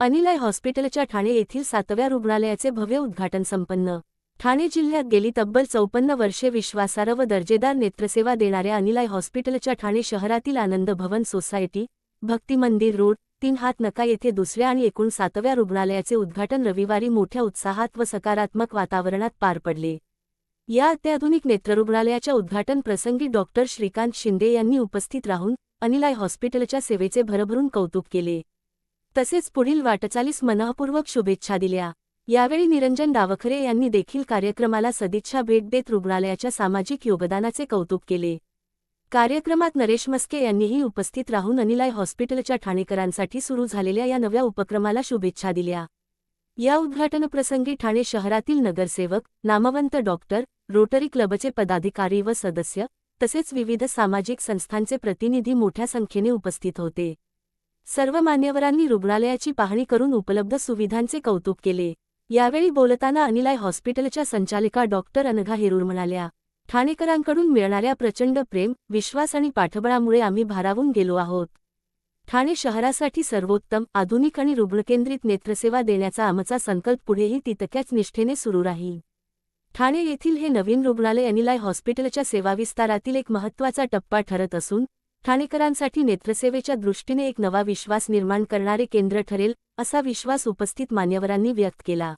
अनिलय हॉस्पिटलच्या ठाणे येथील 7व्या रुग्णालयाचे भव्य उद्घाटन संपन्न। ठाणे जिल्ह्यात गेली तब्बल 54 वर्षे विश्वासार्ह व दर्जेदार नेत्रसेवा देणाऱ्या अनिलय हॉस्पिटलच्या ठाणे शहरातील आनंद भवन सोसायटी, भक्ती मंदिर रोड, 3 हात नका येथे दुसऱ्या आणि एकूण 7व्या रुग्णालयाचे उद्घाटन रविवारी मोठ्या उत्साहात व सकारात्मक वातावरणात पार पडले। या अत्याधुनिक नेत्ररुग्णालयाच्या उद्घाटन प्रसंगी डॉक्टर श्रीकांत शिंदे यांनी उपस्थित राहून अनिलय हॉस्पिटलच्या सेवेचे भरभरून कौतुक केले। तसेच पुढील वाटचालीस मनःपूर्वक शुभेच्छा दिल्या। यावेळी निरंजन डावखरे यांनी देखील कार्यक्रमाला सदिच्छा भेट देत रुग्णालयाच्या सामाजिक योगदानाचे कौतुक केले। कार्यक्रमात नरेश मस्के यांनीही उपस्थित राहून अनिलय हॉस्पिटलच्या ठाणेकरांसाठी सुरू झालेल्या या नव्या उपक्रमाला शुभेच्छा दिल्या। या उद्घाटनप्रसंगी ठाणे शहरातील नगरसेवक, नामवंत डॉक्टर, रोटरी क्लबचे पदाधिकारी व सदस्य, तसेच विविध सामाजिक संस्थांचे प्रतिनिधी मोठ्या संख्येने उपस्थित होते। सर्व मान्यवरांनी रुग्णालयाची पाहणी करून उपलब्ध सुविधांचे कौतुक केले। यावेळी बोलताना अनिलय हॉस्पिटलच्या संचालिका डॉक्टर अनघा हेरूर म्हणाल्या, ठाणेकरांकडून मिळणाऱ्या प्रचंड प्रेम, विश्वास आणि पाठबळामुळे आम्ही भारावून गेलो आहोत। ठाणे शहरासाठी सर्वोत्तम, आधुनिक आणि रुग्णकेंद्रित नेत्रसेवा देण्याचा आमचा संकल्प पुढेही तितक्याच निष्ठेने सुरू राहील। ठाणे येथील हे नवीन रुग्णालय अनिलय हॉस्पिटलच्या सेवाविस्तारातील एक महत्त्वाचा टप्पा ठरत असून ठाणेकरांसाठी नेत्रसेवेच्या दृष्टीने एक नवा विश्वास निर्माण करणारे केंद्र ठरेल, असा विश्वास उपस्थित मान्यवरांनी व्यक्त केला।